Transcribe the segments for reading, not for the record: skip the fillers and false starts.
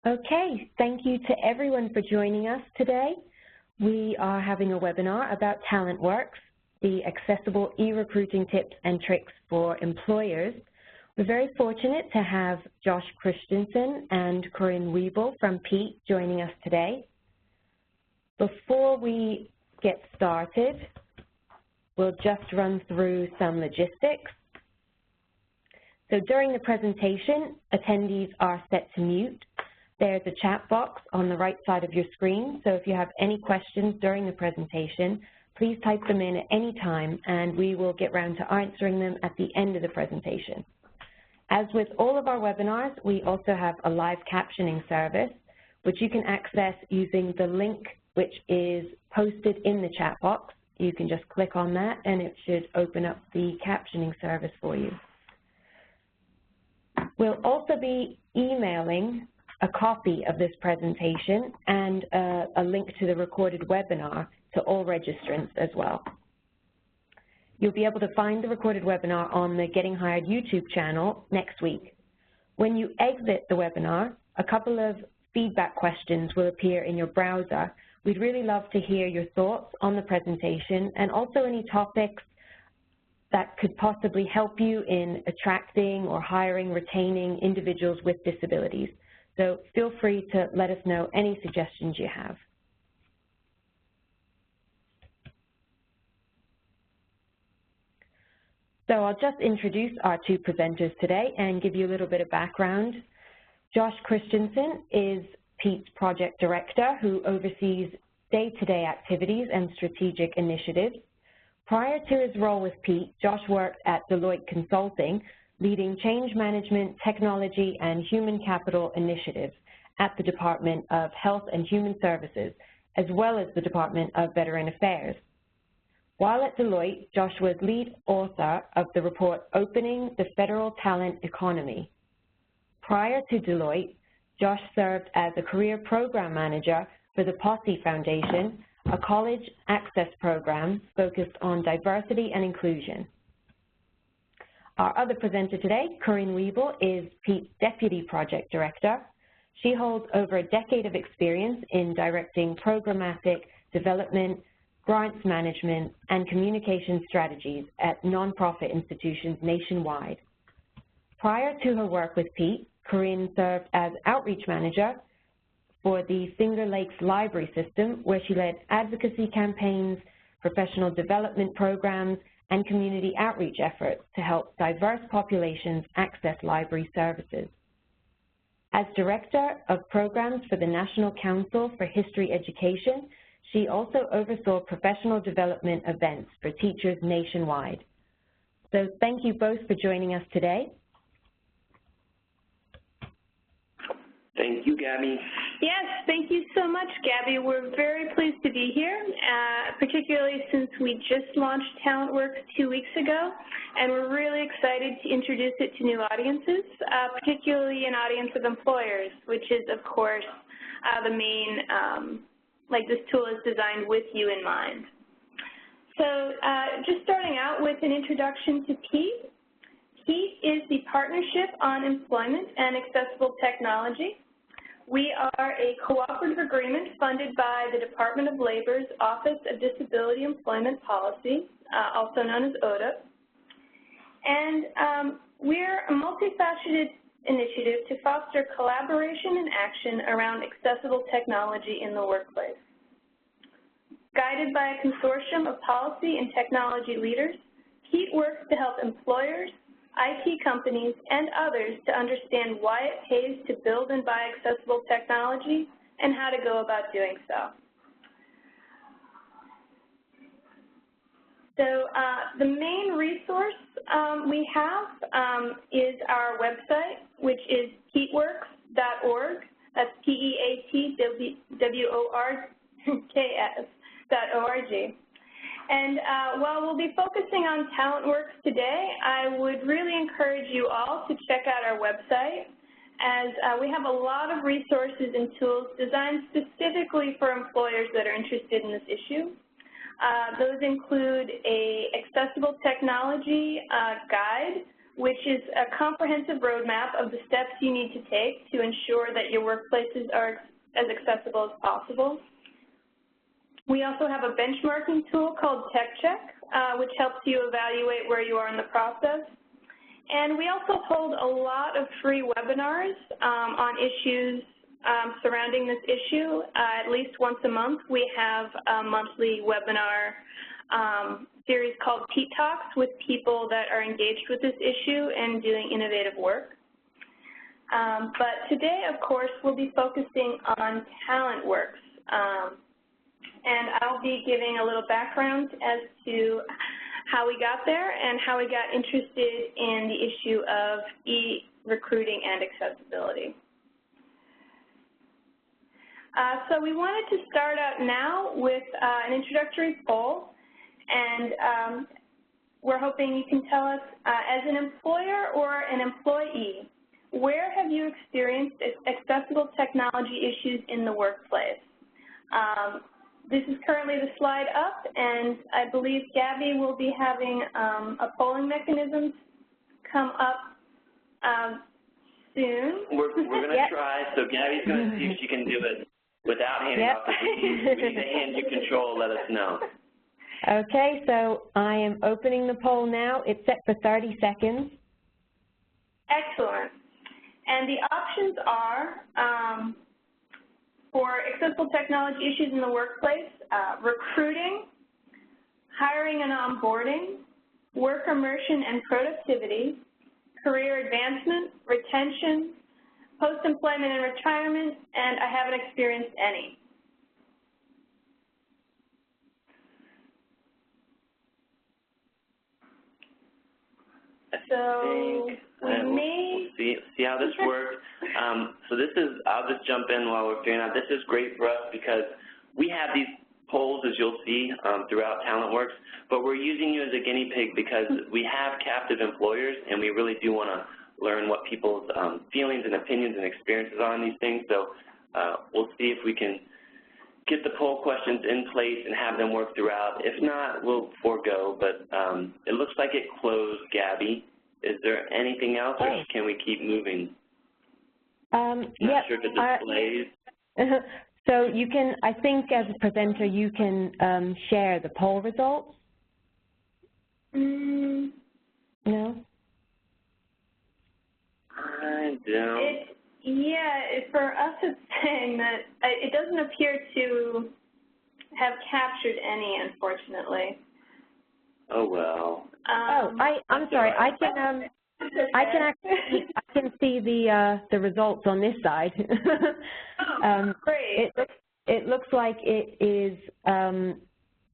Okay, thank you to everyone for joining us today. We are having a webinar about TalentWorks, the accessible e-recruiting tips and tricks for employers. We're very fortunate to have Josh Christensen and Corinne Wiebel from PEAT joining us today. Before we get started, we'll just run through some logistics. So during the presentation, attendees are set to mute. There's a chat box on the right side of your screen, so if you have any questions during the presentation, please type them in at any time, and we will get round to answering them at the end of the presentation. As with all of our webinars, we also have a live captioning service, which you can access using the link which is posted in the chat box. You can just click on that, and it should open up the captioning service for you. We'll also be emailing a copy of this presentation and a link to the recorded webinar to all registrants as well. You'll be able to find the recorded webinar on the Getting Hired YouTube channel next week. When you exit the webinar, a couple of feedback questions will appear in your browser. We'd really love to hear your thoughts on the presentation and also any topics that could possibly help you in attracting or hiring, retaining individuals with disabilities. So feel free to let us know any suggestions you have. So I'll just introduce our two presenters today and give you a little bit of background. Josh Christensen is PEAT's project director who oversees day-to-day activities and strategic initiatives. Prior to his role with PEAT, Josh worked at Deloitte Consulting, leading change management, technology, and human capital initiatives at the Department of Health and Human Services, as well as the Department of Veteran Affairs. While at Deloitte, Josh was lead author of the report Opening the Federal Talent Economy. Prior to Deloitte, Josh served as a career program manager for the Posse Foundation, a college access program focused on diversity and inclusion. Our other presenter today, Corinne Wiebel, is PEAT's Deputy Project Director. She holds over a decade of experience in directing programmatic development, grants management, and communication strategies at nonprofit institutions nationwide. Prior to her work with PEAT, Corinne served as outreach manager for the Finger Lakes Library System, where she led advocacy campaigns, professional development programs, and community outreach efforts to help diverse populations access library services. As Director of Programs for the National Council for History Education, she also oversaw professional development events for teachers nationwide. So thank you both for joining us today. Thank you, Gabby. Yes, thank you so much, Gabby. We're very pleased to be here, particularly since we just launched TalentWorks 2 weeks ago, and we're really excited to introduce it to new audiences, particularly an audience of employers, which is, of course, the main, this tool is designed with you in mind. So just starting out with an introduction to PEAT. PEAT is the Partnership on Employment and Accessible Technology. We are a cooperative agreement funded by the Department of Labor's Office of Disability Employment Policy, also known as ODEP. And we're a multifaceted initiative to foster collaboration and action around accessible technology in the workplace. Guided by a consortium of policy and technology leaders, PEAT works to help employers, IT companies, and others to understand why it pays to build and buy accessible technology and how to go about doing so. So the main resource we have is our website, which is peatworks.org. That's PEATWORKS.org. And while we'll be focusing on TalentWorks today, I would really encourage you all to check out our website, as we have a lot of resources and tools designed specifically for employers that are interested in this issue. Those include an accessible technology guide, which is a comprehensive roadmap of the steps you need to take to ensure that your workplaces are as accessible as possible. We also have a benchmarking tool called TechCheck, which helps you evaluate where you are in the process. And we also hold a lot of free webinars on issues surrounding this issue. At least once a month, we have a monthly webinar series called PEAT Talks with people that are engaged with this issue and doing innovative work. But today, of course, we'll be focusing on TalentWorks. And I'll be giving a little background as to how we got there and how we got interested in the issue of e-recruiting and accessibility. So we wanted to start out now with an introductory poll, and we're hoping you can tell us, as an employer or an employee, where have you experienced accessible technology issues in the workplace? This is currently the slide up, and I believe Gabby will be having a polling mechanism come up soon. We're going to try, so Gabby's going to see if she can do it without handing off. If we need to hand you control, let us know. Okay, so I am opening the poll now. It's set for 30 seconds. Excellent. And the options are for accessible technology issues in the workplace, recruiting, hiring and onboarding, work immersion and productivity, career advancement, retention, post-employment and retirement, and I haven't experienced any. So we'll see how this works. So this is, I'll just jump in while we're figuring out. This is great for us because we have these polls, as you'll see, throughout TalentWorks, but we're using you as a guinea pig because we have captive employers and we really do want to learn what people's feelings and opinions and experiences are on these things. So we'll see if we can get the poll questions in place and have them work throughout. If not, we'll forego, but it looks like it closed, Gabby. Is there anything else, or can we keep moving? Not sure if it displays. So you can, I think as a presenter, you can share the poll results? No? I don't. For us it's saying that it doesn't appear to have captured any, unfortunately. Oh, well. I'm sorry. I can see the results on this side. Great. It looks like it is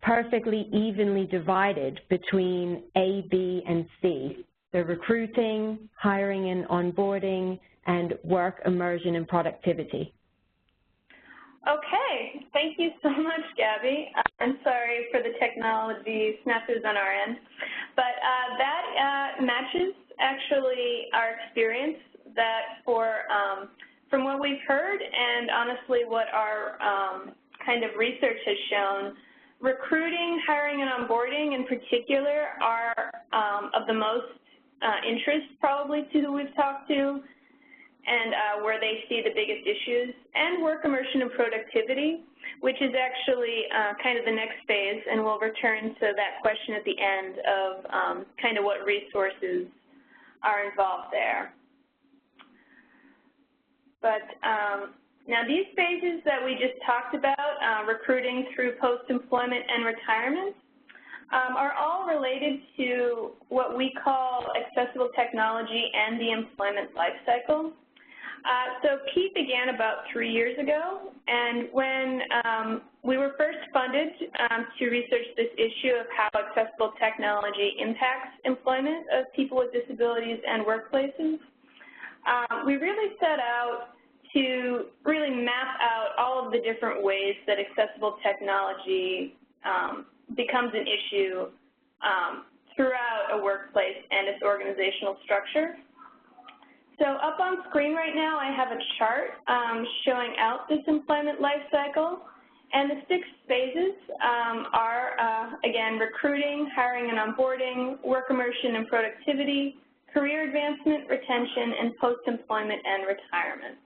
perfectly evenly divided between A, B, and C. The recruiting, hiring and onboarding, and work immersion and productivity. Okay, thank you so much, Gabby. I'm sorry for the technology snafus on our end, but that matches actually our experience. That from what we've heard, and honestly what our kind of research has shown, recruiting, hiring, and onboarding in particular are of the most interest probably to who we've talked to, and where they see the biggest issues, and work immersion and productivity, which is actually kind of the next phase, and we'll return to that question at the end of kind of what resources are involved there. But now these phases that we just talked about, recruiting through post-employment and retirement, are all related to what we call accessible technology and the employment life cycle. So PEAT began about 3 years ago, and when we were first funded to research this issue of how accessible technology impacts employment of people with disabilities and workplaces, we really set out to really map out all of the different ways that accessible technology becomes an issue throughout a workplace and its organizational structure. So up on screen right now, I have a chart showing out this employment life cycle, and the 6 phases are, again, recruiting, hiring and onboarding, work immersion and productivity, career advancement, retention, and post-employment and retirement.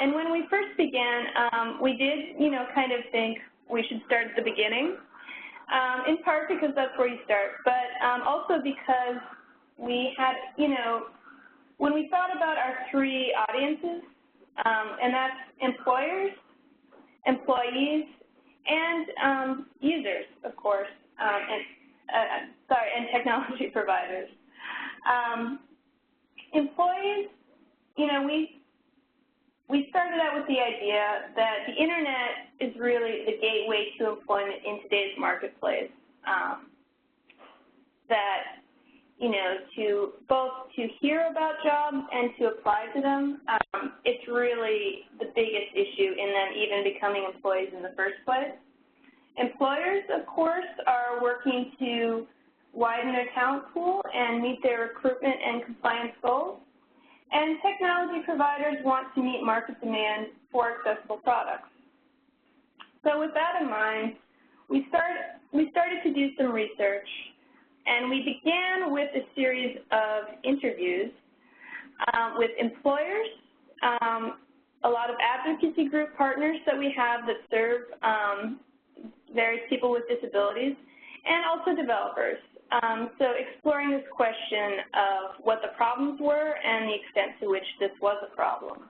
And when we first began, we did, kind of think we should start at the beginning, in part because that's where you start, but also because we had, when we thought about our three audiences, and that's employers, employees, and users, of course, and technology providers. Employees, we started out with the idea that the Internet is really the gateway to employment in today's marketplace. That, to hear about jobs and to apply to them, it's really the biggest issue in them even becoming employees in the first place. Employers, of course, are working to widen their talent pool and meet their recruitment and compliance goals. And technology providers want to meet market demand for accessible products. So with that in mind, we started to do some research, and we began with a series of interviews with employers, a lot of advocacy group partners that we have that serve various people with disabilities, and also developers. So exploring this question of what the problems were and the extent to which this was a problem.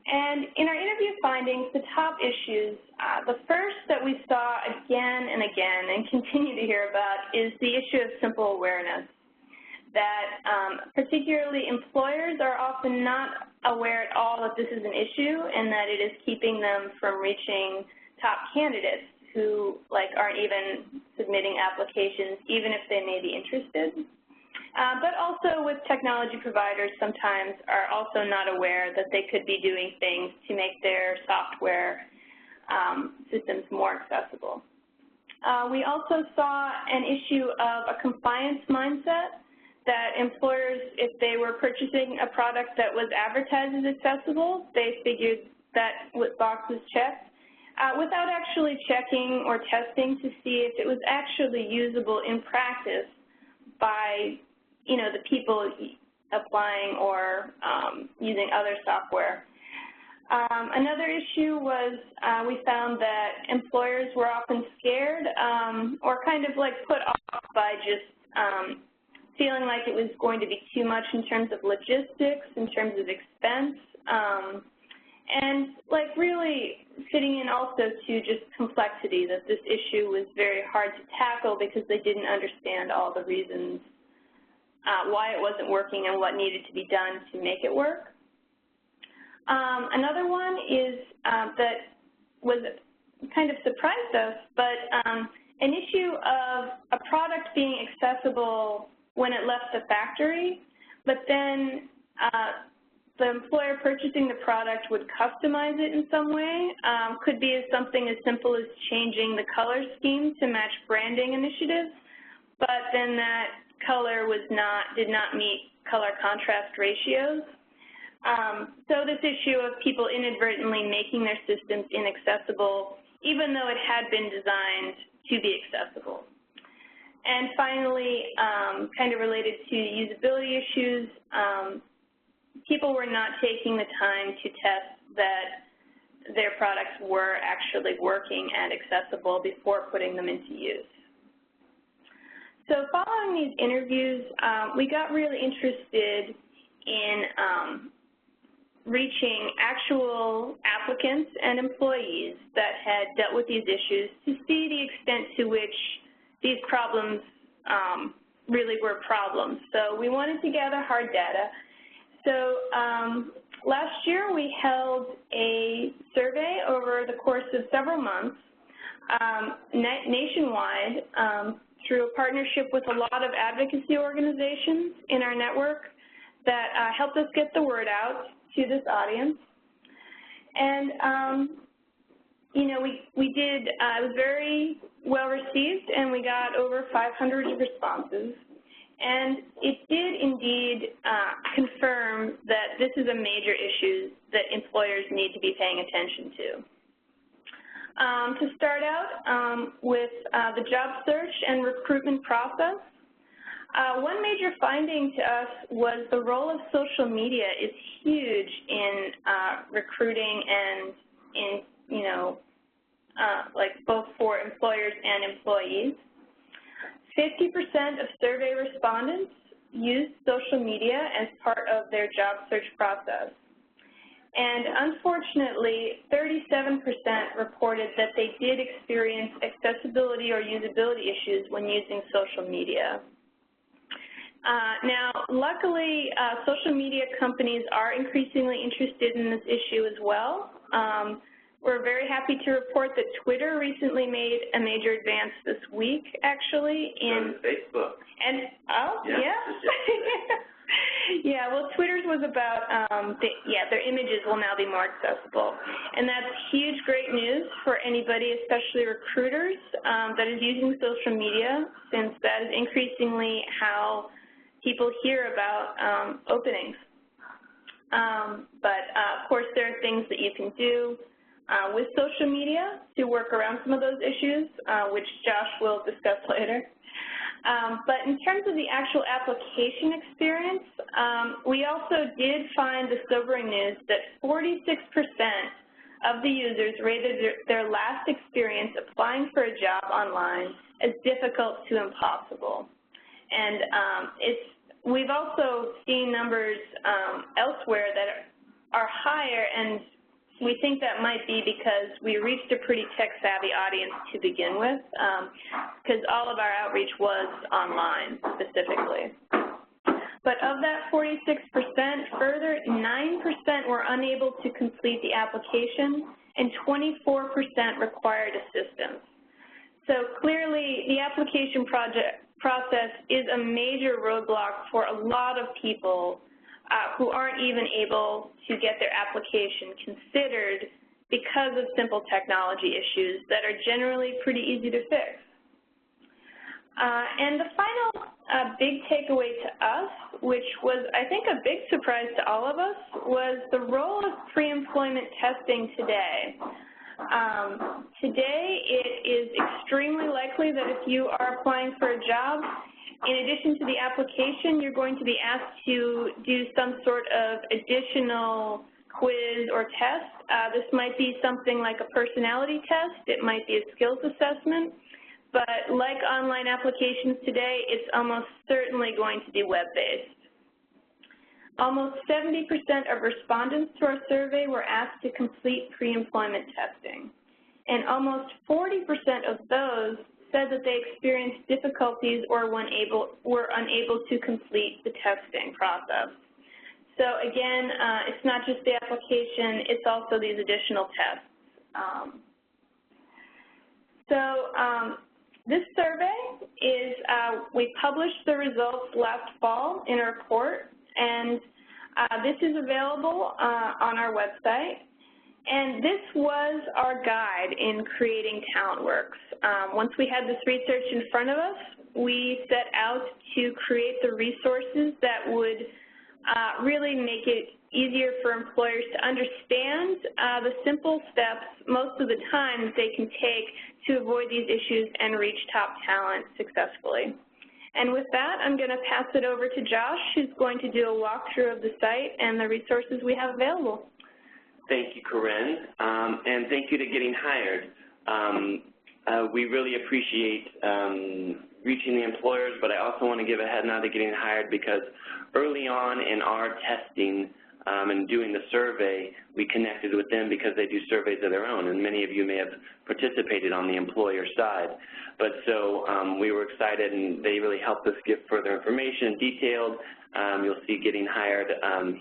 And in our interview findings, the top issues, the first that we saw again and again and continue to hear about is the issue of simple awareness, that particularly employers are often not aware at all that this is an issue and that it is keeping them from reaching top candidates who aren't even submitting applications, even if they may be interested. But also with technology providers sometimes are also not aware that they could be doing things to make their software systems more accessible. We also saw an issue of a compliance mindset, that employers, if they were purchasing a product that was advertised as accessible, they figured that with boxes checked, without actually checking or testing to see if it was actually usable in practice by, the people applying or using other software. Another issue was we found that employers were often scared or kind of put off by just feeling like it was going to be too much in terms of logistics, in terms of expense, and really fitting in also to just complexity, that this issue was very hard to tackle because they didn't understand all the reasons why it wasn't working and what needed to be done to make it work. Another one is that was kind of surprised us, but an issue of a product being accessible when it left the factory, but then the employer purchasing the product would customize it in some way. Could be something as simple as changing the color scheme to match branding initiatives, but then that color did not meet color contrast ratios. So this issue of people inadvertently making their systems inaccessible, even though it had been designed to be accessible. And finally, kind of related to usability issues, people were not taking the time to test that their products were actually working and accessible before putting them into use. So following these interviews, we got really interested in reaching actual applicants and employees that had dealt with these issues to see the extent to which these problems really were problems. So we wanted to gather hard data. So last year we held a survey over the course of several months nationwide through a partnership with a lot of advocacy organizations in our network that helped us get the word out to this audience. And we did, it was very well received, and we got over 500 responses. And it did indeed confirm that this is a major issue that employers need to be paying attention to. To start out with the job search and recruitment process, One major finding to us was the role of social media is huge in recruiting and in, like both for employers and employees. 50% of survey respondents used social media as part of their job search process. And unfortunately, 37% reported that they did experience accessibility or usability issues when using social media. Now, luckily, social media companies are increasingly interested in this issue as well. We're very happy to report that Twitter recently made a major advance this week, actually. In Facebook. And, oh, yeah. Yeah, well, Twitter's was about, their images will now be more accessible. And that's huge, great news for anybody, especially recruiters, that is using social media, since that is increasingly how people hear about openings. But, of course, there are things that you can do with social media to work around some of those issues, which Josh will discuss later. But in terms of the actual application experience, we also did find the sobering news that 46% of the users rated their last experience applying for a job online as difficult to impossible. And we've also seen numbers elsewhere that are higher, and we think that might be because we reached a pretty tech-savvy audience to begin with, because all of our outreach was online specifically. But of that 46%, further 9% were unable to complete the application, and 24% required assistance. So clearly, the application process is a major roadblock for a lot of people who aren't even able to get their application considered because of simple technology issues that are generally pretty easy to fix. And the final big takeaway to us, which was, I think, a big surprise to all of us, was the role of pre-employment testing today. Today, it is extremely likely that if you are applying for a job, in addition to the application, you're going to be asked to do some sort of additional quiz or test. This might be something like a personality test. It might be a skills assessment. But like online applications today, it's almost certainly going to be web-based. Almost 70% of respondents to our survey were asked to complete pre-employment testing. And almost 40% of those said that they experienced difficulties or were unable to complete the testing process. So again, it's not just the application, it's also these additional tests. This survey is, we published the results last fall in a report, and this is available on our website. And this was our guide in creating TalentWorks. Once we had this research in front of us, we set out to create the resources that would really make it easier for employers to understand the simple steps most of the time that they can take to avoid these issues and reach top talent successfully. And with that, I'm going to pass it over to Josh, who's going to do a walkthrough of the site and the resources we have available. Thank you, Corinne, and thank you to Getting Hired. We really appreciate reaching the employers, but I also want to give a head nod to Getting Hired because early on in our testing and doing the survey, we connected with them because they do surveys of their own, and many of you may have participated on the employer side. But so we were excited, and they really helped us give further information, detailed. You'll see Getting Hired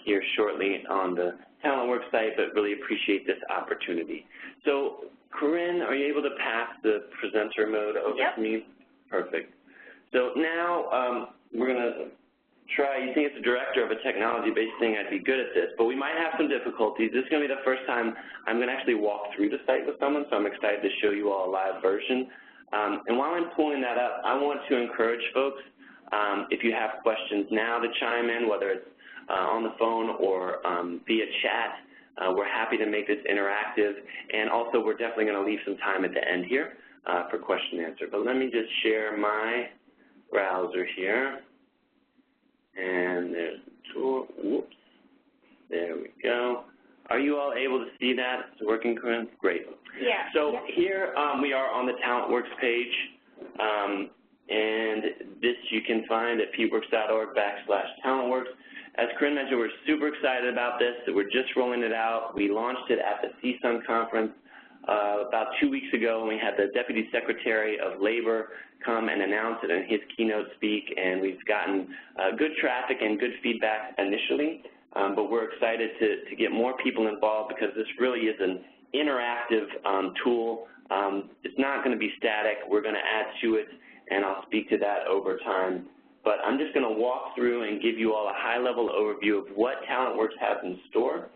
here shortly on the TalentWorks site, but really appreciate this opportunity. So, Corinne, are you able to pass the presenter mode over to me? Perfect. So now we're going to try, you think as a director of a technology-based thing, I'd be good at this, but we might have some difficulties. This is going to be the first time I'm going to actually walk through the site with someone, so I'm excited to show you all a live version. And while I'm pulling that up, I want to encourage folks, if you have questions now to chime in, whether it's on the phone or via chat. We're happy to make this interactive, and also we're definitely going to leave some time at the end here for question and answer. But let me just share my browser here. And there's the tool. Whoops. There we go. Are you all able to see that? It's working, Corinne? Great. Yeah. So here we are on the TalentWorks page, and this you can find at peatworks.org/TalentWorks. As Corinne mentioned, we're super excited about this. We're just rolling it out. We launched it at the CSUN conference about 2 weeks ago, and we had the Deputy Secretary of Labor come and announce it in his keynote speak, and we've gotten good traffic and good feedback initially. But we're excited to get more people involved because this really is an interactive tool. It's not going to be static. We're going to add to it, and I'll speak to that over time. But I'm just going to walk through and give you all a high-level overview of what TalentWorks has in store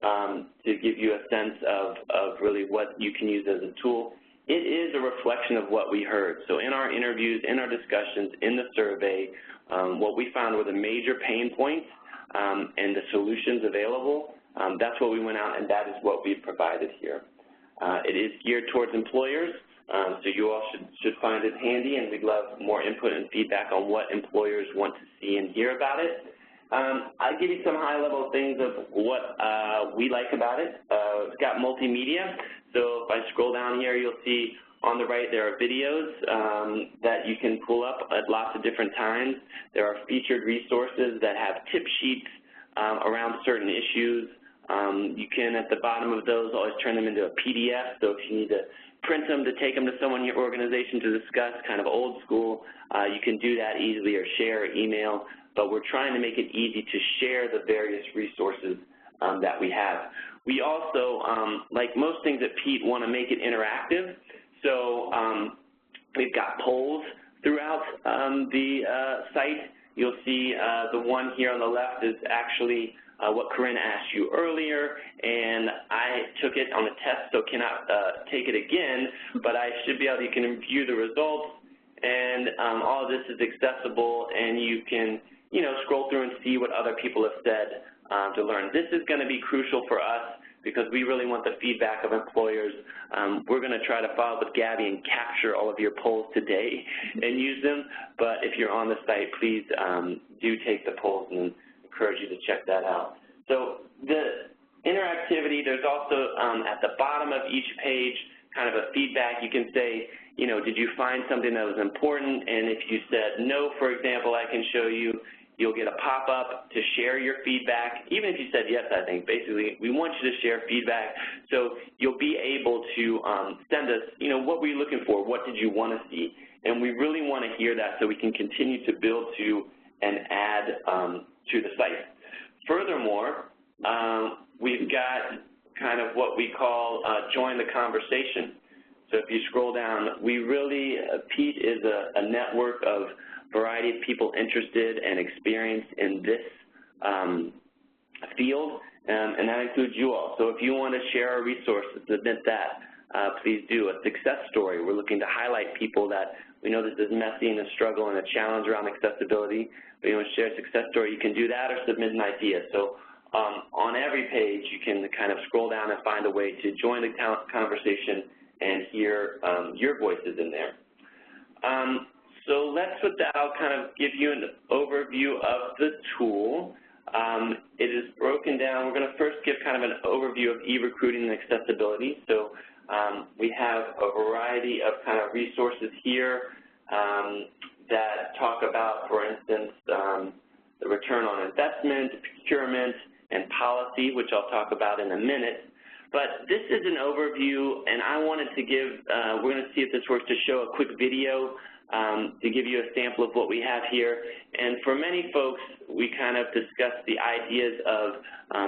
to give you a sense of really what you can use as a tool. It is a reflection of what we heard. So in our interviews, in our discussions, in the survey, what we found were the major pain points and the solutions available. That's what we went out, and that is what we've provided here. It is geared towards employers, so you all should find it handy, and we'd love more input and feedback on what employers want to see and hear about it. I'll give you some high-level things of what we like about it. It's got multimedia, so if I scroll down here, you'll see on the right there are videos that you can pull up at lots of different times. There are featured resources that have tip sheets around certain issues. You can, at the bottom of those, always turn them into a PDF, so if you need to print them to take them to someone in your organization to discuss, kind of old school, you can do that easily, or share or email, but we're trying to make it easy to share the various resources that we have. We also, like most things at PEAT, want to make it interactive. So we've got polls throughout the site. You'll see the one here on the left is actually what Corinne asked you earlier, and I took it on a test, so cannot take it again, but I should be able to, you can view the results, and all of this is accessible, and you can, you know, scroll through and see what other people have said to learn. This is going to be crucial for us because we really want the feedback of employers. We're going to try to follow up with Gabby and capture all of your polls today and use them, but if you're on the site, please do take the polls, and encourage you to check that out. So the interactivity, there's also at the bottom of each page kind of a feedback. You can say, you know, did you find something that was important? And if you said no, for example, I can show you, you'll get a pop-up to share your feedback. Even if you said yes, I think, basically, we want you to share feedback. So you'll be able to send us, you know, what were you looking for? What did you want to see? And we really want to hear that so we can continue to build to and add to the site. Furthermore, we've got kind of what we call join the conversation. So if you scroll down, we really, PEAT is a network of variety of people interested and experienced in this field, and that includes you all. So if you want to share a resource, submit that, please do. A success story, we're looking to highlight people that we know this is messy and a struggle and a challenge around accessibility. But you want to share a success story, you can do that or submit an idea. So on every page, you can kind of scroll down and find a way to join the conversation and hear your voices in there. So let's, with that, I'll kind of give you an overview of the tool. It is broken down. We're going to first give kind of an overview of eRecruiting and accessibility. So we have a variety of kind of resources here that talk about, for instance, the return on investment, procurement, and policy, which I'll talk about in a minute. But this is an overview, and I wanted to give, we're going to see if this works, to show a quick video to give you a sample of what we have here. And for many folks, we kind of discussed the ideas of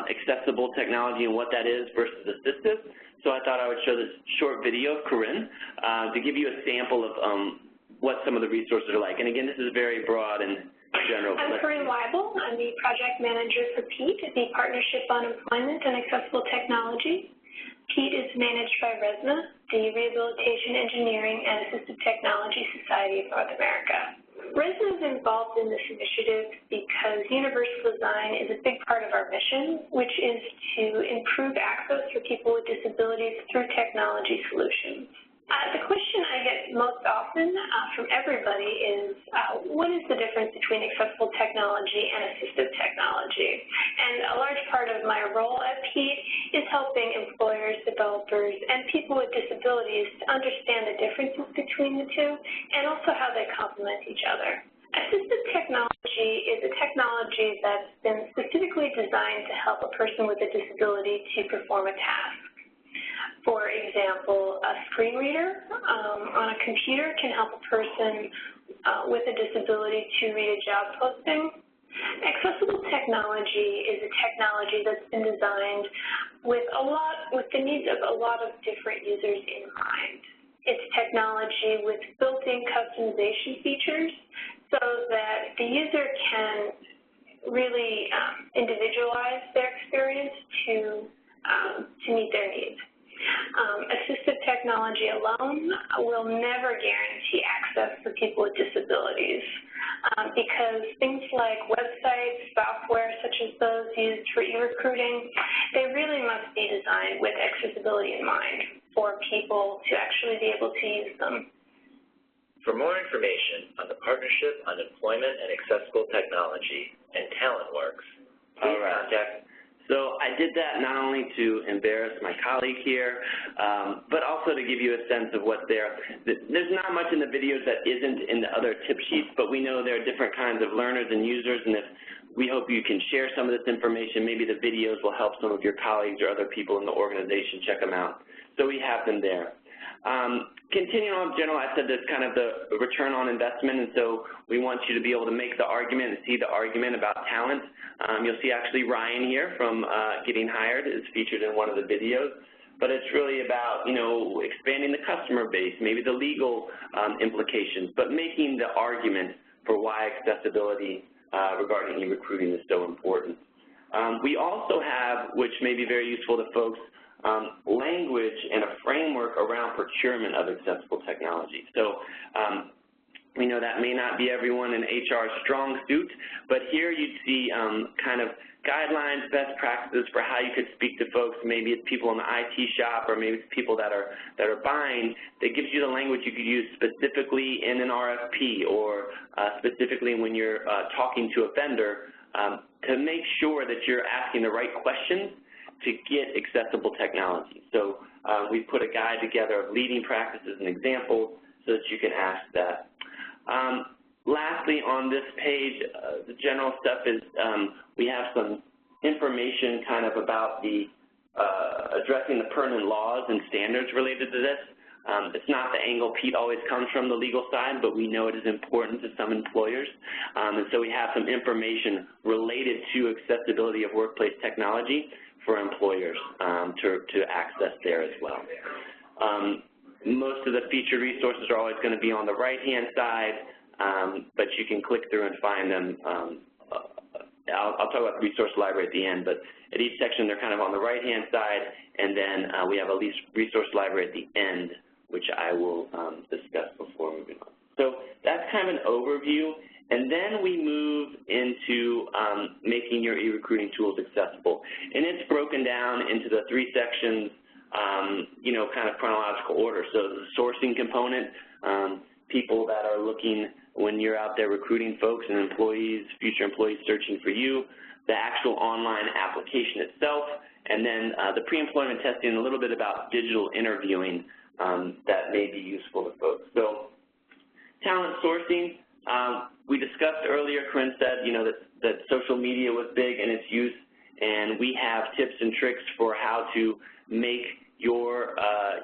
accessible technology and what that is versus assistive. So I thought I would show this short video of Corinne to give you a sample of what some of the resources are like. And again, this is very broad and general. I'm Corinne Weibel. I'm the project manager for PEAT, the Partnership on Employment and Accessible Technology. PEAT is managed by RESNA, the Rehabilitation Engineering and Assistive Technology Society of North America. RESNA is involved in this initiative because universal design is a big part of our mission, which is to improve access for people with disabilities through technology solutions. The question I get most often from everybody is, what is the difference between accessible technology and assistive technology? And a large part of my role at PEAT is helping employers, developers, and people with disabilities to understand the differences between the two and also how they complement each other. Assistive technology is a technology that's been specifically designed to help a person with a disability to perform a task. For example, a screen reader on a computer can help a person with a disability to read a job posting. Accessible technology is a technology that's been designed with the needs of a lot of different users in mind. It's technology with built-in customization features so that the user can really individualize their experience to meet their needs. Assistive technology alone will never guarantee access for people with disabilities because things like websites, software such as those used for eRecruiting, they really must be designed with accessibility in mind for people to actually be able to use them. For more information on the Partnership on Employment and Accessible Technology and TalentWorks, please contact. So I did that not only to embarrass my colleague here, but also to give you a sense of what's there. There's not much in the videos that isn't in the other tip sheets, but we know there are different kinds of learners and users, and we hope you can share some of this information. Maybe the videos will help some of your colleagues or other people in the organization check them out. So we have them there. Continuing on, general, I said that's kind of the return on investment, and so we want you to be able to make the argument and see the argument about talent. You'll see actually Ryan here from Getting Hired is featured in one of the videos, but it's really about, expanding the customer base, maybe the legal implications, but making the argument for why accessibility regarding eRecruiting is so important. We also have, which may be very useful to folks, language and a framework around procurement of accessible technology. So we know that may not be everyone in HR's strong suit, but here you'd see kind of guidelines, best practices for how you could speak to folks. Maybe it's people in the IT shop, or maybe it's people that are buying. That gives you the language you could use specifically in an RFP, or specifically when you're talking to a vendor, to make sure that you're asking the right questions to get accessible technology. So we put a guide together of leading practices and examples so that you can ask that. Lastly, on this page, the general stuff is we have some information kind of about the addressing the pertinent laws and standards related to this. It's not the angle PEAT always comes from, the legal side, but we know it is important to some employers. And so we have some information related to accessibility of workplace technology for employers to access there as well. Most of the featured resources are always going to be on the right-hand side, but you can click through and find them. I'll talk about the resource library at the end, but at each section they're kind of on the right-hand side, and then we have a resource library at the end, which I will discuss before moving on. So that's kind of an overview, and then we move into making your eRecruiting tools accessible. And it's broken down into the three sections, kind of chronological order. So the sourcing component, people that are looking when you're out there recruiting folks and employees, future employees searching for you, the actual online application itself, and then the pre-employment testing, a little bit about digital interviewing that may be useful to folks. So talent sourcing, we discussed earlier, Corinne said, that social media was big in its use, and we have tips and tricks for how to make your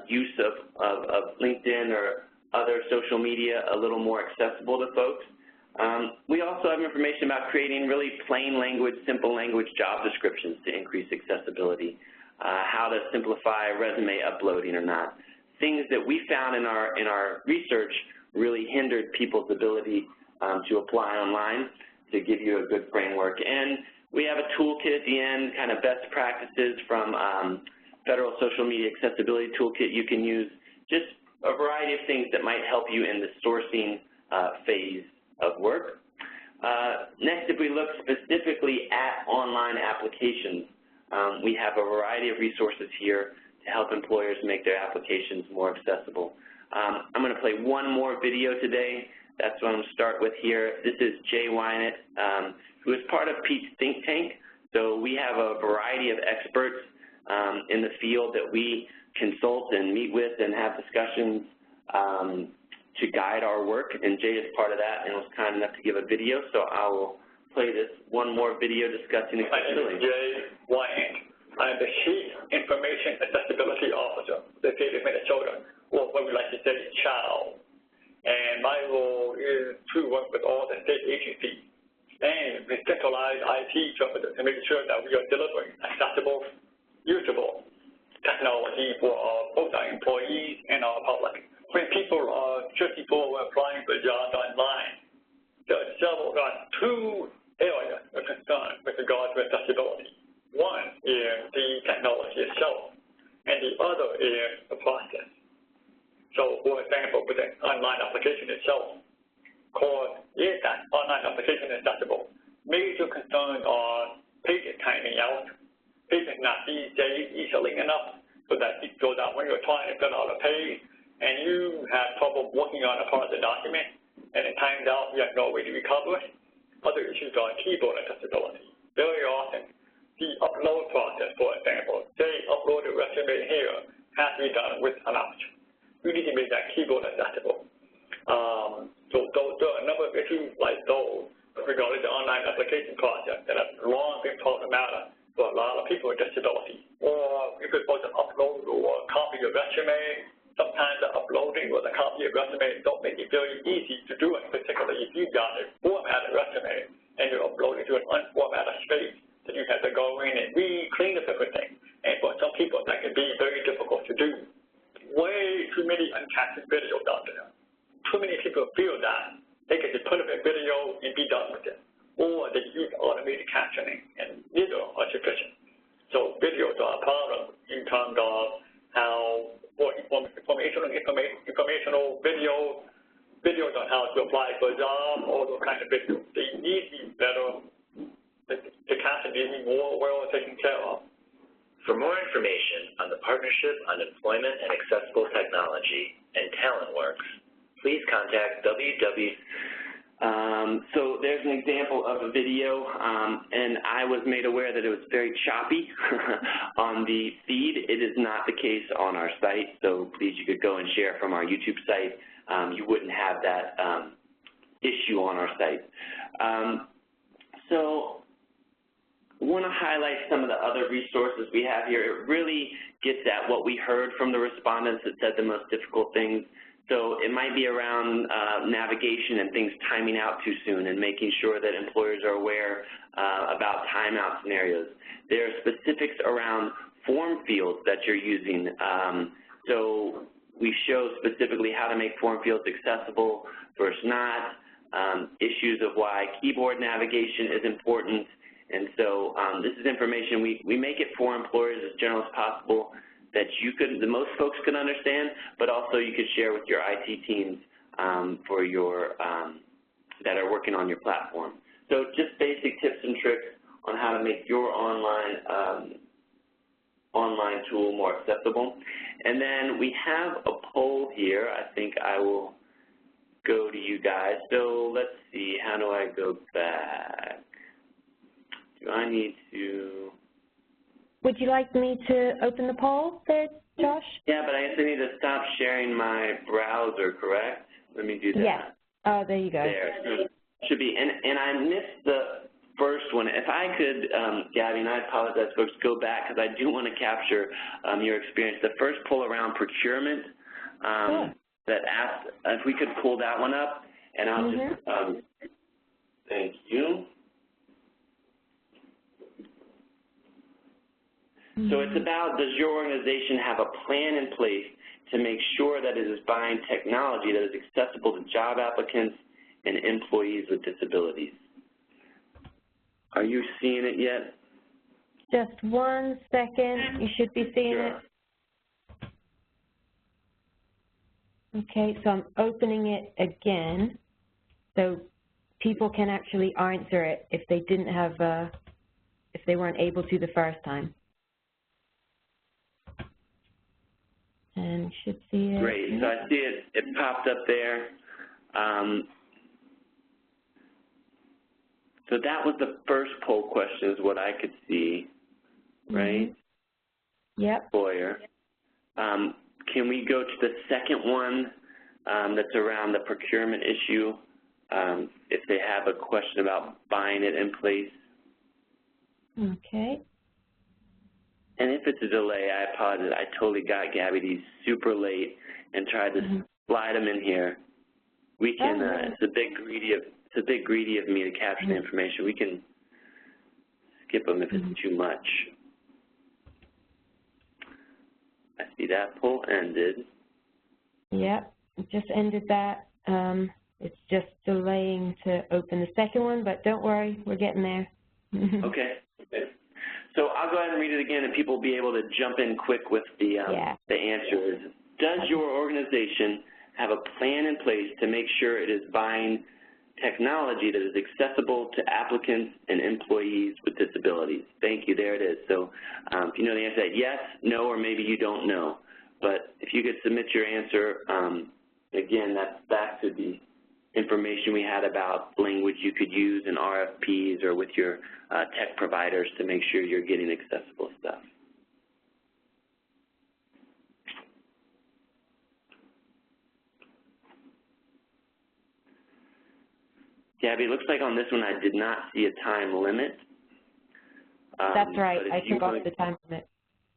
use of LinkedIn or other social media a little more accessible to folks. We also have information about creating really plain language, simple language job descriptions to increase accessibility, how to simplify resume uploading or not. Things that we found in our research really hindered people's ability to apply online, to give you a good framework. And we have a toolkit at the end, kind of best practices from Federal Social Media Accessibility Toolkit you can use, just a variety of things that might help you in the sourcing phase of work. Next, if we look specifically at online applications, we have a variety of resources here to help employers make their applications more accessible. I'm going to play one more video today. That's what I'm going to start with here. This is Jay Wynett, who is part of PEAT's think tank. So we have a variety of experts in the field that we consult and meet with and have discussions to guide our work, and Jay is part of that and was kind enough to give a video, so I will play this one more video discussing accessibility. My name is Jay Wynett. I'm the Chief Information Accessibility Officer of the state of Minnesota, or what we like to say, CHOW. And my role is to work with all the state agencies and with centralized IT services to make sure that we are delivering accessible, usable technology for both our employees and our public. When people are just before applying for jobs online, there are two areas of concern with regard to accessibility. One is the technology itself, and the other is the process. So, for example, with the online application itself, is that online application accessible? Major concerns are pages timing out, pages not being saved easily enough, so that when you're trying to fill out a page, and you have trouble working on a part of the document, and it times out, you have no way to recover it. Other issues are keyboard accessibility. Very often, the upload process, for example, say upload a resume here, has to be done with a mouse. You need to make that keyboard accessible. So there are a number of issues like those regarding the online application process that have long been problematic for a lot of people with disabilities. Or if it's supposed to upload or copy your resume, sometimes the uploading or the copy of resume don't make it very easy to do it, particularly if you've got a formatted resume and you're uploading to an unformatted space, then you have to go in and clean up everything. And for some people, that can be very difficult to do. Way too many uncaptioned videos out there. Too many people feel that they can just put up a video and be done with it. Or they use automated captioning, and neither are sufficient. So videos are a problem in terms of how informational videos on how to apply for a job, all those kinds of videos. They need to be better, the caption needs to be more well taken care of. For more information on the Partnership on Employment and Accessible Technology and TalentWorks, please contact So there's an example of a video, and I was made aware that it was very choppy on the feed. It is not the case on our site, so please, you could go and share from our YouTube site. You wouldn't have that issue on our site. So I want to highlight some of the other resources we have here. It really gets at what we heard from the respondents that said the most difficult things. So it might be around navigation and things timing out too soon and making sure that employers are aware about timeout scenarios. There are specifics around form fields that you're using. So we show specifically how to make form fields accessible versus not, issues of why keyboard navigation is important. And so this is information we make it for employers as general as possible, that the most folks can understand, but also you could share with your IT teams for that are working on your platform. So just basic tips and tricks on how to make your online tool more accessible. And then we have a poll here. I think I will go to you guys. So let's see, how do I go back? Do I need to? Would you like me to open the poll there, Josh? Yeah, but I guess I need to stop sharing my browser, correct? Let me do that. Yeah. Oh, there you go. There. So should be. And I missed the first one. If I could, Gabby, and I apologize, folks, go back because I do want to capture your experience. The first poll around procurement that asked if we could pull that one up, and I'll just, thank you. So it's about, does your organization have a plan in place to make sure that it is buying technology that is accessible to job applicants and employees with disabilities? Are you seeing it yet? Just 1 second. You should be seeing it. Okay, so I'm opening it again so people can actually answer it if they didn't have, if they weren't able to the first time. and you should see it. Great. So I see it popped up there. So that was the first poll question is what I could see, right? Yep. Employer. Can we go to the second one that's around the procurement issue, if they have a question about buying it in place? Okay. And if it's a delay, I apologize. I totally got Gabby these super late and tried to slide them in here. We can. It's a bit greedy of me to capture the information. We can skip them if it's too much. I see that poll ended. Yep, it just ended that. It's just delaying to open the second one, but don't worry, we're getting there. Okay. So I'll go ahead and read it again, and people will be able to jump in quick with the answers. Does your organization have a plan in place to make sure it is buying technology that is accessible to applicants and employees with disabilities? Thank you. There it is. So if you know the answer to that, yes, no, or maybe you don't know. But if you could submit your answer, again, that's back to the information we had about language you could use in RFPs or with your tech providers to make sure you're getting accessible stuff. Gabby, it looks like on this one I did not see a time limit. That's right. I took off the time limit.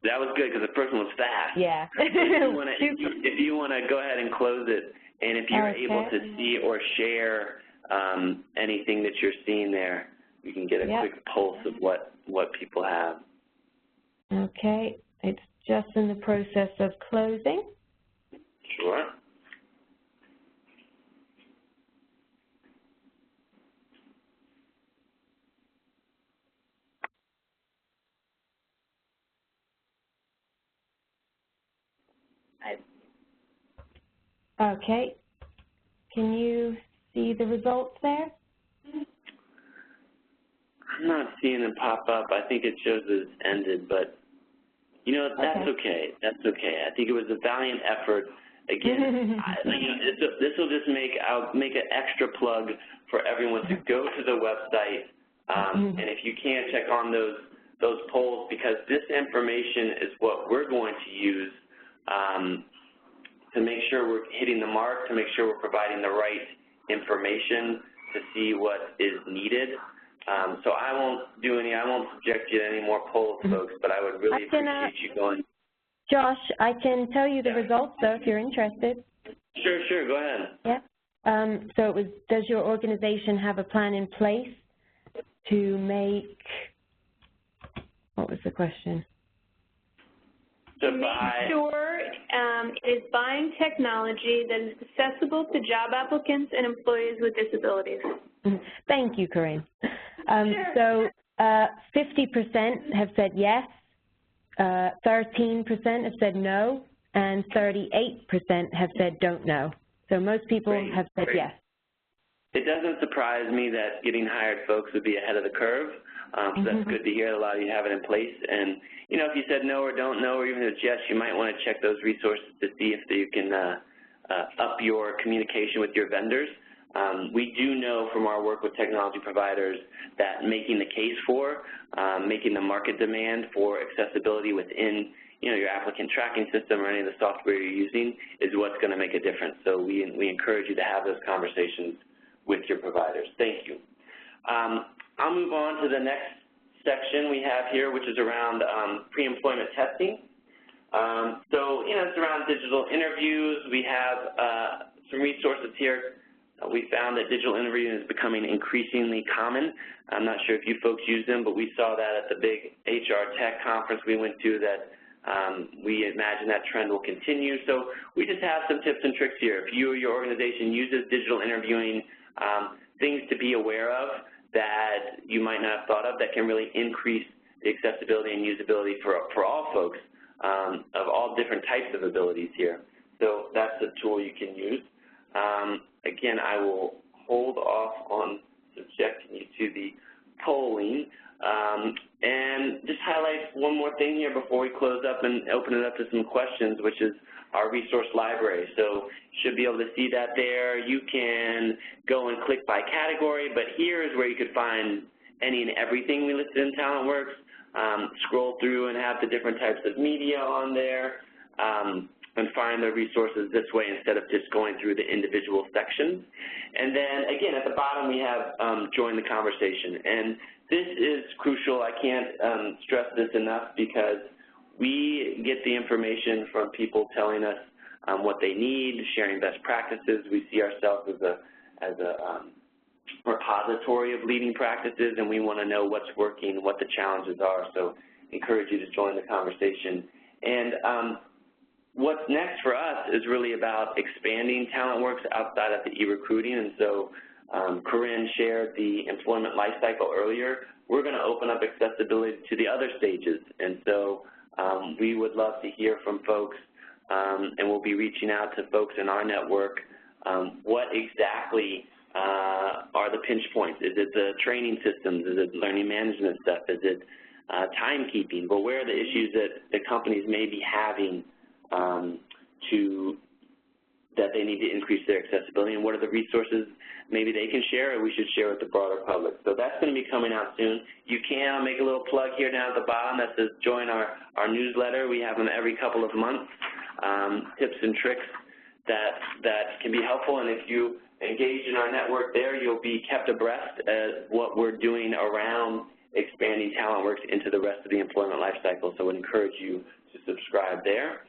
That was good because the first one was fast. Yeah. If you want to go ahead and close it, and if you're able to see or share anything that you're seeing there, you can get a quick pulse of what people have. Okay. It's just in the process of closing. Sure. Okay. Can you see the results there? I'm not seeing them pop up. I think it shows that it's ended, but, you know, that's okay. That's okay. I think it was a valiant effort. Again, this will just I'll make an extra plug for everyone to go to the website, and if you can, check on those polls, because this information is what we're going to use to make sure we're hitting the mark, to make sure we're providing the right information to see what is needed. So I won't subject you to any more polls, folks, but I would really appreciate you going. Josh, I can tell you the results, though, if you're interested. Sure, go ahead. Yeah. So it was, does your organization have a plan in place to make, what was the question? To make sure it is buying technology that is accessible to job applicants and employees with disabilities. Thank you, Corinne. Sure. So 50% have said yes, 13% have said no, and 38% have said don't know. So most people have said yes. It doesn't surprise me that getting hired folks would be ahead of the curve. So that's good to hear. A lot of you have it in place. And, you know, if you said no or don't know, or even if it's yes, you might want to check those resources to see if you can up your communication with your vendors. We do know from our work with technology providers that making the case for, making the market demand for accessibility within, you know, your applicant tracking system or any of the software you're using is what's going to make a difference. So we encourage you to have those conversations with your providers. Thank you. I'll move on to the next section we have here, which is around pre-employment testing. So, you know, it's around digital interviews. We have some resources here. We found that digital interviewing is becoming increasingly common. I'm not sure if you folks use them, but we saw that at the big HR Tech conference we went to, that we imagine that trend will continue. So we just have some tips and tricks here. If you or your organization uses digital interviewing, things to be aware of that you might not have thought of that can really increase the accessibility and usability for all folks of all different types of abilities here. So that's a tool you can use. Again, I will hold off on subjecting you to the polling and just highlight one more thing here before we close up and open it up to some questions, which is our resource library. So you should be able to see that there. You can go and click by category, but here is where you could find any and everything we listed in TalentWorks. Scroll through and have the different types of media on there, and find the resources this way instead of just going through the individual sections. And then, again, at the bottom we have join the conversation. And this is crucial. I can't stress this enough because we get the information from people telling us what they need, sharing best practices. We see ourselves as a repository of leading practices, and we want to know what's working, what the challenges are. So encourage you to join the conversation. And what's next for us is really about expanding TalentWorks outside of the eRecruiting. And so Corinne shared the employment lifecycle earlier. We're going to open up accessibility to the other stages. And so we would love to hear from folks, and we'll be reaching out to folks in our network. What exactly are the pinch points? Is it the training systems? Is it learning management stuff? Is it timekeeping? But where are the issues that the companies may be having that they need to increase their accessibility, and what are the resources maybe they can share or we should share with the broader public? So that's going to be coming out soon. You can, I'll make a little plug here down at the bottom that says join our newsletter. We have them every couple of months, tips and tricks that can be helpful, and if you engage in our network there, you'll be kept abreast of what we're doing around expanding TalentWorks into the rest of the employment lifecycle. So I would encourage you to subscribe there.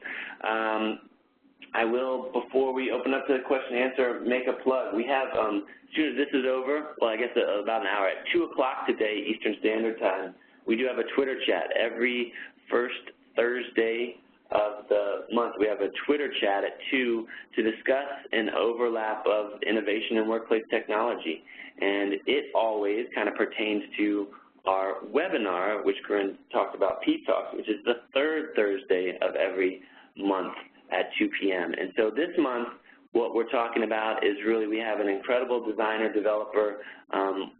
I will, before we open up to the question and answer, make a plug. We have, as soon as this is over, well, I guess about an hour, at 2 o'clock today, Eastern Standard Time, we do have a Twitter chat. Every first Thursday of the month, we have a Twitter chat at 2 to discuss an overlap of innovation and workplace technology. And it always kind of pertains to our webinar, which Corinne talked about, PEAT Talks, which is the third Thursday of every month at 2 p.m. And so this month, what we're talking about is really we have an incredible designer, developer,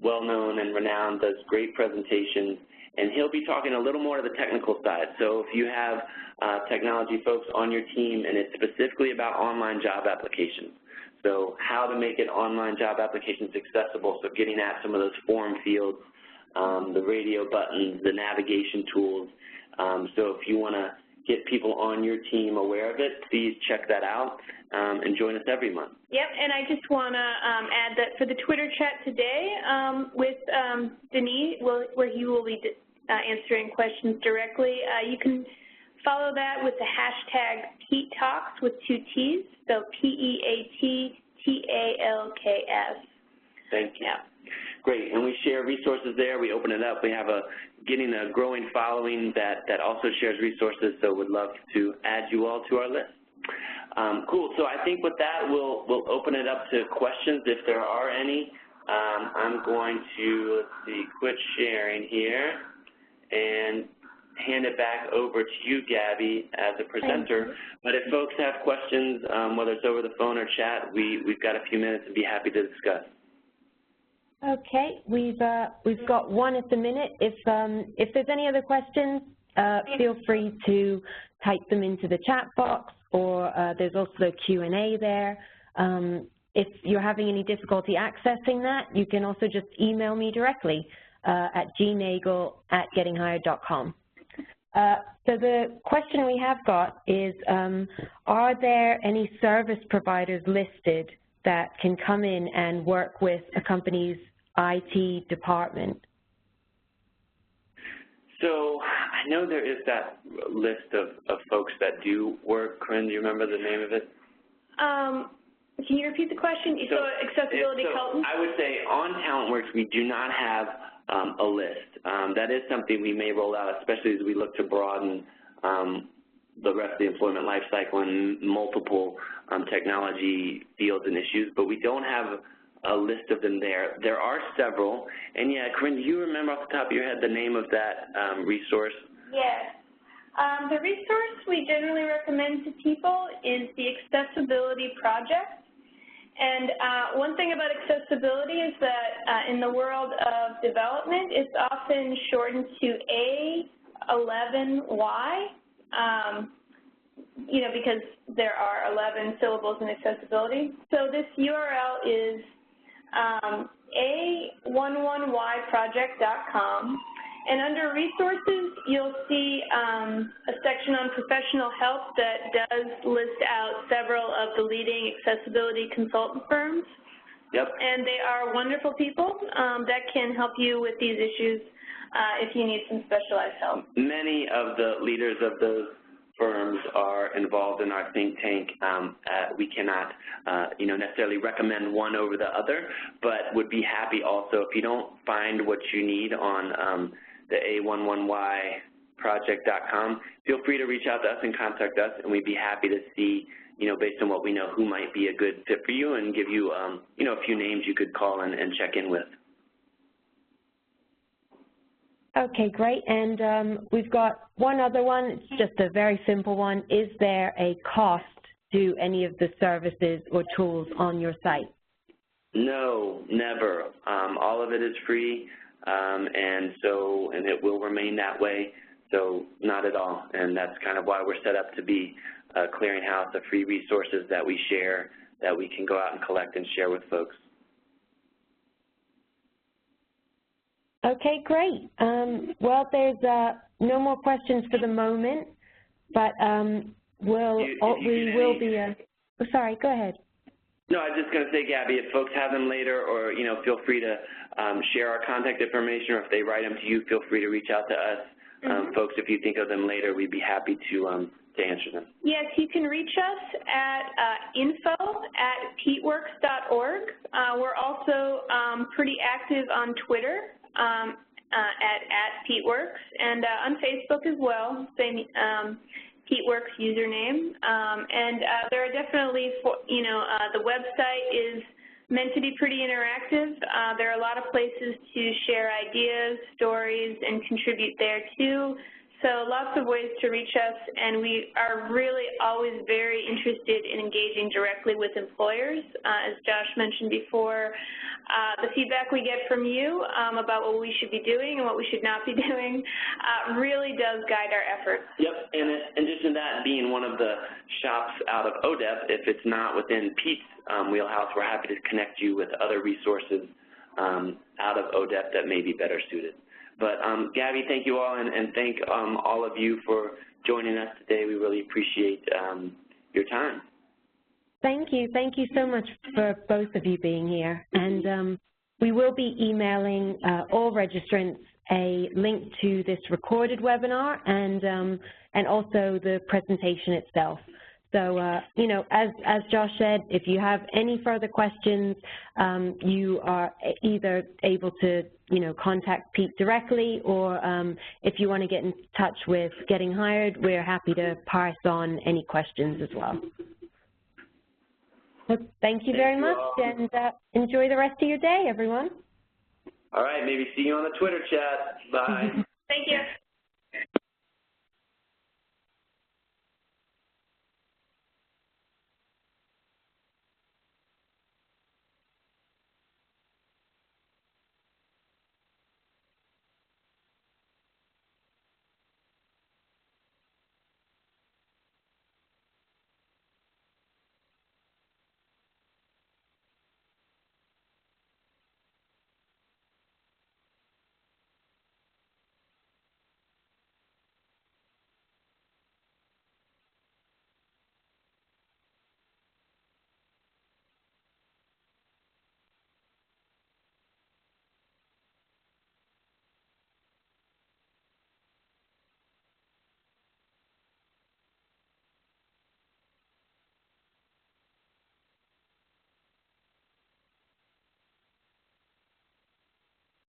well-known and renowned, does great presentations, and he'll be talking a little more to the technical side. So if you have technology folks on your team and it's specifically about online job applications, so how to make it online job applications accessible, so getting at some of those form fields, the radio buttons, the navigation tools. So if you want to get people on your team aware of it, please check that out and join us every month. Yep, and I just want to add that for the Twitter chat today with Denis, where he will be answering questions directly, you can follow that with the hashtag PEAT Talks with 2 T's, so PEATTALKS. Thank you. Yeah. Great, and we share resources there. We open it up. We have getting a growing following that also shares resources, so would love to add you all to our list. Cool, so I think with that, we'll open it up to questions if there are any. I'm going to, let's see, quit sharing here and hand it back over to you, Gabby, as a presenter. But if folks have questions, whether it's over the phone or chat, we've got a few minutes and be happy to discuss. Okay, we've got one at the minute. If there's any other questions, feel free to type them into the chat box, or there's also a Q&A there. If you're having any difficulty accessing that, you can also just email me directly at gnagel@gettinghired.com. So the question we have got is, are there any service providers listed that can come in and work with a company's IT department? So I know there is that list of folks that do work. Corinne, do you remember the name of it? Can you repeat the question? So accessibility consultants? I would say on TalentWorks, we do not have a list. That is something we may roll out, especially as we look to broaden the rest of the employment life cycle and multiple technology fields and issues, but we don't have a list of them there. There are several, and yeah, Corinne, do you remember off the top of your head the name of that resource? Yes. The resource we generally recommend to people is the Accessibility Project. And one thing about accessibility is that in the world of development, it's often shortened to A 11Y, you know, because there are 11 syllables in accessibility. So this URL is a11yproject.com. And under resources, you'll see a section on professional help that does list out several of the leading accessibility consultant firms. Yep. And they are wonderful people that can help you with these issues if you need some specialized help. Many of the leaders of those firms are involved in our think tank. We cannot, you know, necessarily recommend one over the other, but would be happy also if you don't find what you need on the a11yproject.com, feel free to reach out to us and contact us, and we'd be happy to see, you know, based on what we know, who might be a good fit for you, and give you, you know, a few names you could call and check in with. Okay, great. And we've got one other one. It's just a very simple one. Is there a cost to any of the services or tools on your site? No, never. All of it is free. And it will remain that way, so not at all. And that's kind of why we're set up to be a clearinghouse of free resources that we share, that we can go out and collect and share with folks. Okay, great. Well, there's no more questions for the moment, but we will be sorry, go ahead. No, I was just going to say, Gabby, if folks have them later, or, you know, feel free to share our contact information, or if they write them to you, feel free to reach out to us. Folks, if you think of them later, we'd be happy to answer them. Yes, you can reach us at info@peatworks.org. We're also pretty active on Twitter at PEATWorks, and on Facebook as well, same PEATWorks username. And there are definitely, you know, the website is meant to be pretty interactive. There are a lot of places to share ideas, stories, and contribute there too. So lots of ways to reach us, and we are really always very interested in engaging directly with employers. As Josh mentioned before, the feedback we get from you about what we should be doing and what we should not be doing really does guide our efforts. Yep, and just in that being one of the shops out of ODEP, if it's not within PEAT's wheelhouse, we're happy to connect you with other resources out of ODEP that may be better suited. But Gabby, thank you all, and thank all of you for joining us today. We really appreciate your time. Thank you. Thank you so much for both of you being here. And we will be emailing all registrants a link to this recorded webinar and also the presentation itself. So, you know, as Josh said, if you have any further questions, you are either able to, you know, contact PEAT directly, or if you want to get in touch with Getting Hired, we're happy to pass on any questions as well. So thank you very much, and enjoy the rest of your day, everyone. All right, maybe see you on the Twitter chat. Bye. Thank you.